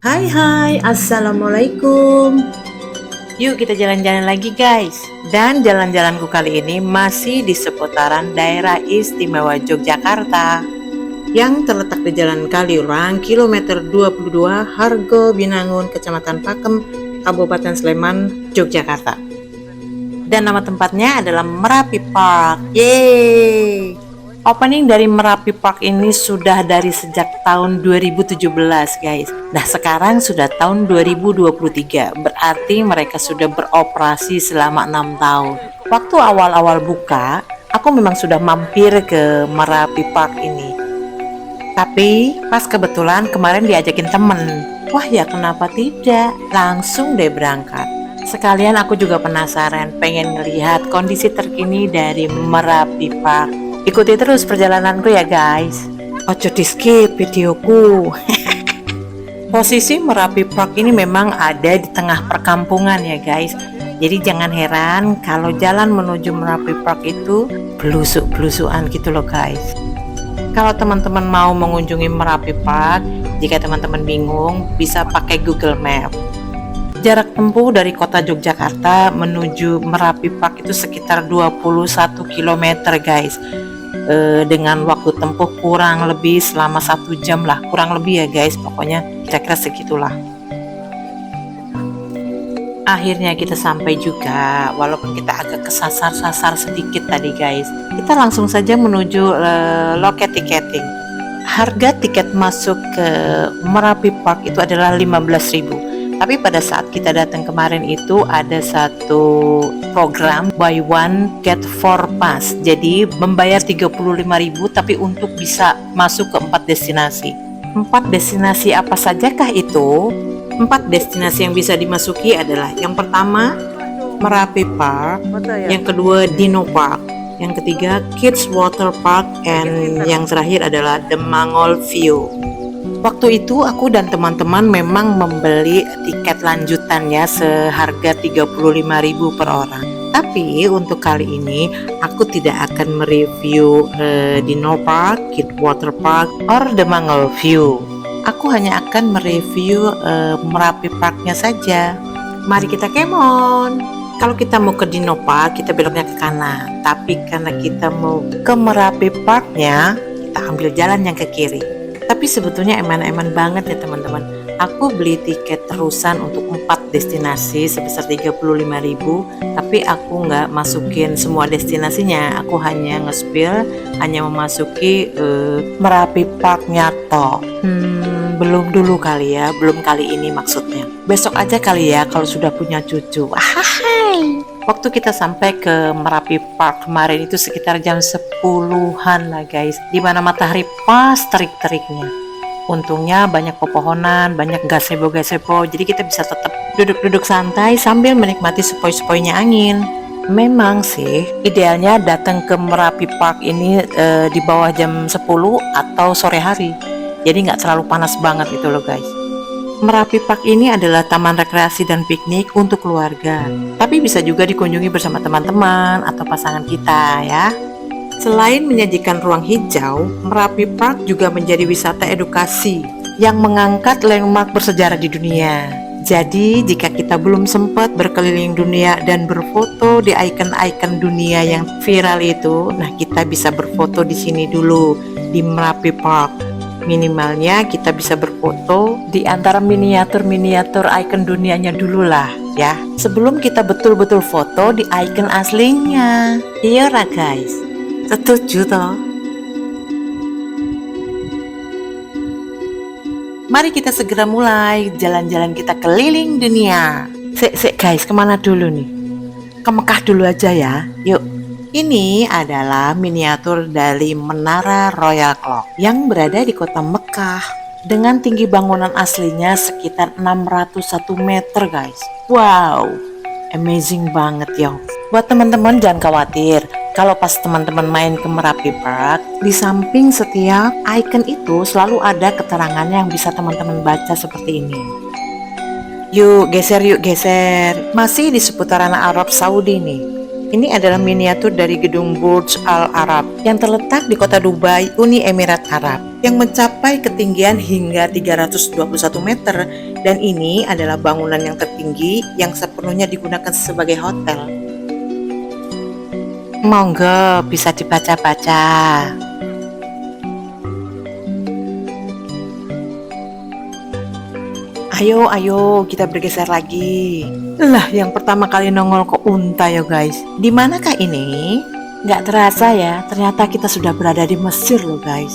Hai hai, Assalamualaikum. Yuk kita jalan-jalan lagi guys. Dan jalan-jalanku kali ini masih di seputaran daerah istimewa Yogyakarta yang terletak di Jalan Kaliurang, kilometer 22, Hargo Binangun, Kecamatan Pakem, Kabupaten Sleman, Yogyakarta. Dan nama tempatnya adalah Merapi Park. Yeay! Opening dari Merapi Park ini sudah dari sejak tahun 2017 guys. Nah sekarang sudah tahun 2023, berarti mereka sudah beroperasi selama 6 tahun. Waktu awal-awal buka, aku memang sudah mampir ke Merapi Park ini. Tapi pas kebetulan kemarin diajakin temen. Wah ya kenapa tidak, langsung deh berangkat. Sekalian aku juga penasaran, pengen ngelihat kondisi terkini dari Merapi Park. Ikuti terus perjalananku ya guys. Ojo di skip videoku. Posisi Merapi Park ini memang ada di tengah perkampungan ya guys. Jadi jangan heran kalau jalan menuju Merapi Park itu belusuk-belusukan gitu loh guys. Kalau teman-teman mau mengunjungi Merapi Park, jika teman-teman bingung bisa pakai Google Map. Jarak tempuh dari kota Yogyakarta menuju Merapi Park itu sekitar 21 km guys. Dengan waktu tempuh kurang lebih selama 1 jam lah, kurang lebih ya guys, pokoknya kira-kira segitulah. Akhirnya kita sampai juga, walaupun kita agak kesasar-sasar sedikit tadi guys. Kita langsung saja menuju loket tiketing. Harga tiket masuk ke Merapi Park itu adalah 15.000. Tapi pada saat kita datang kemarin itu ada satu program buy one get four pass. Jadi membayar 35.000 tapi untuk bisa masuk ke 4 destinasi. 4 destinasi apa sajakah itu? 4 destinasi yang bisa dimasuki adalah yang pertama Merapi Park, yang kedua Dino Park, yang ketiga Kids Water Park, and yang terakhir adalah The Mangol View. Waktu itu aku dan teman-teman memang membeli tiket lanjutannya seharga 35.000 per orang. Tapi untuk kali ini aku tidak akan mereview Dino Park, Kids Water Park, or The Mangol View. Aku hanya akan mereview Merapi Parknya saja. Mari kita kemon. Kalau kita mau ke Dino Park, kita beloknya ke kanan. Tapi karena kita mau ke Merapi Parknya, kita ambil jalan yang ke kiri. Tapi sebetulnya eman-eman banget ya teman-teman. Aku beli tiket terusan untuk 4 destinasi sebesar 35.000, tapi aku nggak masukin semua destinasinya. Aku hanya nge-spill, hanya memasuki Merapi Parknya toh. Belum dulu kali ya, belum kali ini maksudnya. Besok aja kali ya kalau sudah punya cucu. Ahai. Waktu kita sampai ke Merapi Park kemarin itu sekitar jam 10-an lah guys, dimana matahari pas terik-teriknya. Untungnya banyak pepohonan, banyak gazebo-gazebo, jadi kita bisa tetap duduk-duduk santai sambil menikmati sepoi-sepoinya angin. Memang sih idealnya datang ke Merapi Park ini di bawah jam 10 atau sore hari, jadi nggak terlalu panas banget itu loh guys. Merapi Park ini adalah taman rekreasi dan piknik untuk keluarga, tapi bisa juga dikunjungi bersama teman-teman atau pasangan kita ya. Selain menyajikan ruang hijau, Merapi Park juga menjadi wisata edukasi yang mengangkat landmark bersejarah di dunia. Jadi jika kita belum sempat berkeliling dunia dan berfoto di ikon-ikon dunia yang viral itu, nah kita bisa berfoto di sini dulu di Merapi Park. Minimalnya kita bisa berfoto di antara miniatur-miniatur ikon dunianya dulu lah ya, sebelum kita betul-betul foto di ikon aslinya. Iya lah guys, setuju toh? Mari kita segera mulai jalan-jalan kita keliling dunia. Sek guys, kemana dulu nih? Ke Mekah dulu aja ya, yuk. Ini adalah miniatur dari Menara Royal Clock yang berada di kota Mekah dengan tinggi bangunan aslinya sekitar 601 meter guys. Wow, amazing banget ya. Buat teman-teman jangan khawatir, kalau pas teman-teman main ke Merapi Park, di samping setiap icon itu selalu ada keterangannya yang bisa teman-teman baca seperti ini. Yuk geser. Masih di seputaran Arab Saudi nih. Ini adalah miniatur dari gedung Burj Al Arab yang terletak di kota Dubai, Uni Emirat Arab, yang mencapai ketinggian hingga 321 meter Dan ini adalah bangunan yang tertinggi yang sepenuhnya digunakan sebagai hotel. Monggo bisa dibaca-baca. Ayo, kita bergeser lagi. Lah, yang pertama kali nongol ke unta ya guys. Di manakah ini? Nggak terasa ya, ternyata kita sudah berada di Mesir loh guys.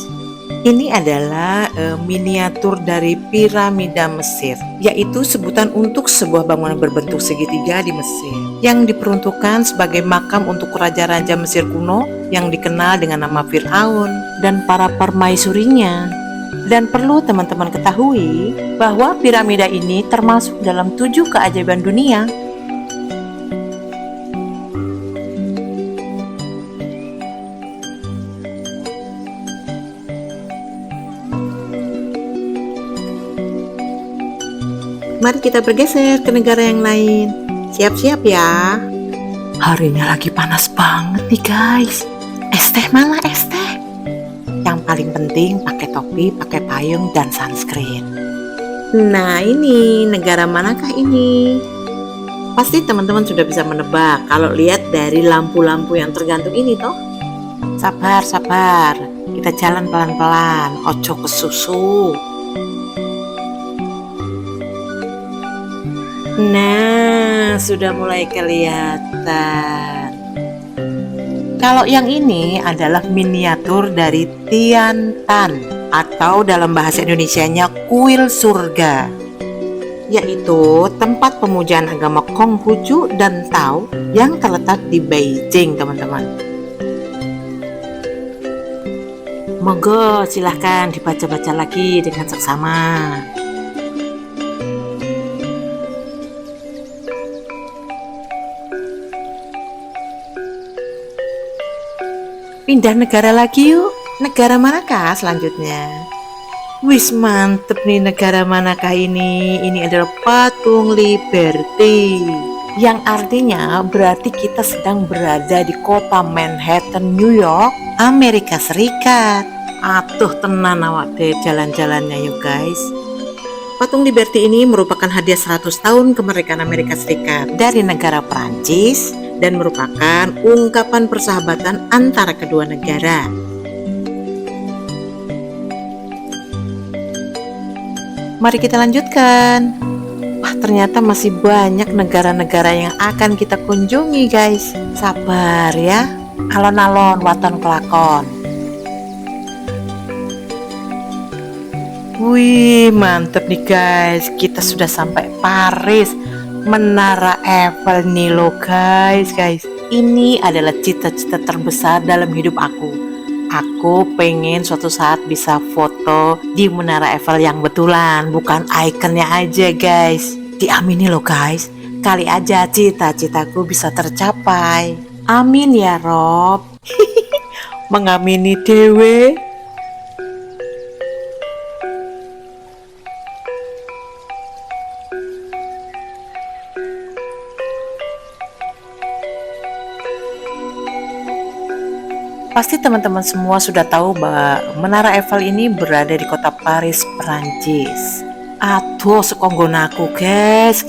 Ini adalah miniatur dari piramida Mesir, yaitu sebutan untuk sebuah bangunan berbentuk segitiga di Mesir, yang diperuntukkan sebagai makam untuk raja-raja Mesir kuno yang dikenal dengan nama Fir'aun dan para permaisurinya. Dan perlu teman-teman ketahui bahwa piramida ini termasuk dalam 7 keajaiban dunia. Mari kita bergeser ke negara yang lain. Siap-siap ya. Harinya lagi panas banget nih guys. Es teh mana es teh? Yang paling penting pakai topi, pakai payung, dan sunscreen. Nah ini, negara manakah ini? Pasti teman-teman sudah bisa menebak kalau lihat dari lampu-lampu yang tergantung ini toh. Sabar, kita jalan pelan-pelan, ojo kesusu. Nah, sudah mulai kelihatan. Kalau yang ini adalah miniatur dari Tian-Tan atau dalam bahasa Indonesianya kuil surga, yaitu tempat pemujaan agama Konghucu dan Tao yang terletak di Beijing teman-teman. Monggo silahkan dibaca-baca lagi dengan seksama. Pindah negara lagi yuk. Negara manakah selanjutnya? Wis mantep nih, negara manakah ini? Ini adalah patung Liberty, yang artinya berarti kita sedang berada di kota Manhattan, New York, Amerika Serikat. Atuh tenan awak deh jalan-jalannya yuk guys. Patung Liberty ini merupakan hadiah 100 tahun kemerdekaan Amerika Serikat dari negara Prancis dan merupakan ungkapan persahabatan antara kedua negara. Mari kita lanjutkan. Wah, ternyata masih banyak negara-negara yang akan kita kunjungi guys. Sabar ya, alon-alon waton kelakon. Wih, mantep nih guys, kita sudah sampai Paris. Menara Eiffel nih loh guys. Ini adalah cita-cita terbesar dalam hidup aku. Aku pengen suatu saat bisa foto di Menara Eiffel yang betulan, bukan ikonnya aja guys. Diamini loh guys, kali aja cita-citaku bisa tercapai. Amin ya Rob. Mengamini dewe. Pasti teman-teman semua sudah tahu bahwa Menara Eiffel ini berada di kota Paris, Perancis. Aduh, sekonggonaku guys.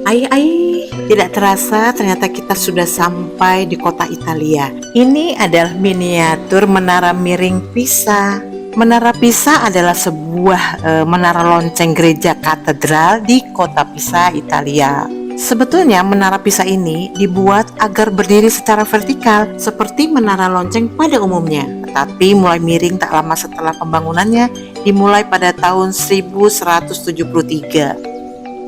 Ai, tidak terasa ternyata kita sudah sampai di kota Italia. Ini adalah miniatur Menara Miring Pisa. Menara Pisa adalah sebuah menara lonceng gereja katedral di kota Pisa, Italia. Sebetulnya menara Pisa ini dibuat agar berdiri secara vertikal seperti menara lonceng pada umumnya, tetapi mulai miring tak lama setelah pembangunannya, dimulai pada tahun 1173.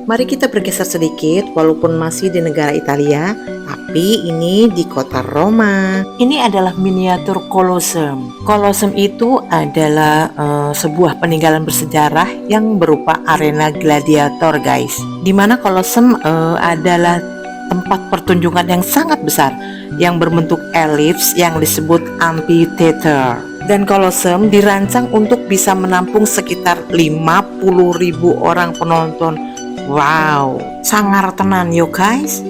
Mari kita bergeser sedikit, walaupun masih di negara Italia, tapi ini di kota Roma. Ini adalah miniatur Colosseum. Colosseum itu adalah sebuah peninggalan bersejarah yang berupa arena gladiator guys. Dimana Colosseum adalah tempat pertunjukan yang sangat besar yang berbentuk elips yang disebut amphitheater. Dan Colosseum dirancang untuk bisa menampung sekitar 50.000 orang penonton. Wow, sangar tenan yo guys.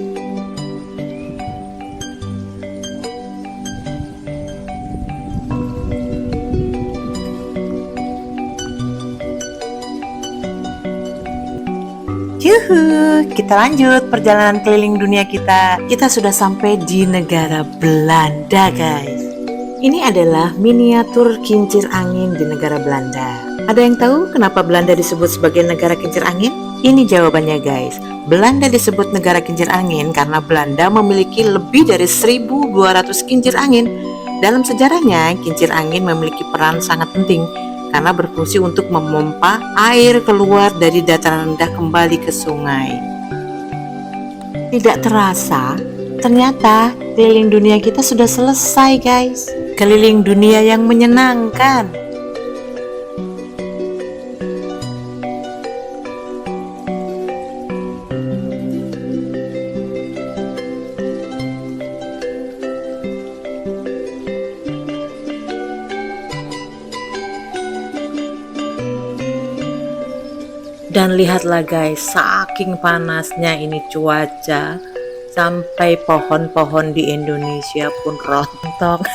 Yuhu, kita lanjut perjalanan keliling dunia kita. Kita sudah sampai di negara Belanda, guys. Ini adalah miniatur kincir angin di negara Belanda. Ada yang tahu kenapa Belanda disebut sebagai negara kincir angin? Ini jawabannya, guys. Belanda disebut negara kincir angin karena Belanda memiliki lebih dari 1.200 kincir angin. Dalam sejarahnya, kincir angin memiliki peran sangat penting karena berfungsi untuk memompa air keluar dari dataran rendah kembali ke sungai. Tidak terasa, ternyata keliling dunia kita sudah selesai, guys. Keliling dunia yang menyenangkan. Dan lihatlah guys, saking panasnya ini cuaca, sampai pohon-pohon di Indonesia pun rontok.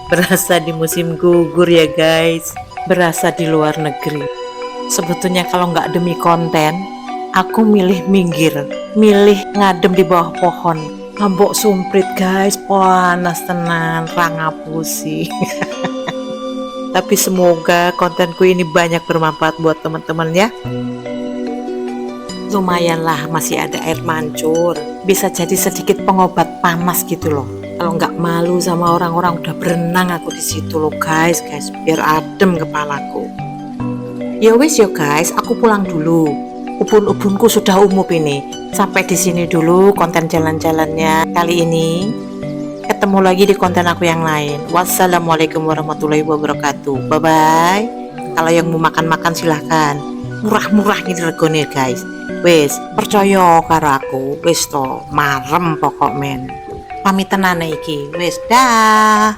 Berasa di musim gugur ya guys, berasa di luar negeri. Sebetulnya kalau nggak demi konten, aku milih minggir, milih ngadem di bawah pohon. Ngambok sumprit guys, panas tenan, rangapusi. Tapi semoga kontenku ini banyak bermanfaat buat teman-teman ya. Lumayanlah masih ada air mancur, bisa jadi sedikit pengobat panas gitu loh. Kalau nggak malu sama orang-orang, udah berenang aku di situ loh guys, biar adem kepalaku. Ya wis yo guys, aku pulang dulu. Ubun-ubunku sudah umum ini. Sampai di sini dulu konten jalan-jalannya kali ini. Ketemu lagi di konten aku yang lain. Wassalamualaikum warahmatullahi wabarakatuh. Bye bye. Kalau yang mau makan-makan silahkan. Murah-murah ini regone guys. Wes percaya karo aku. Wes to marem pokok men. Pamit tenan iki. Wes dah.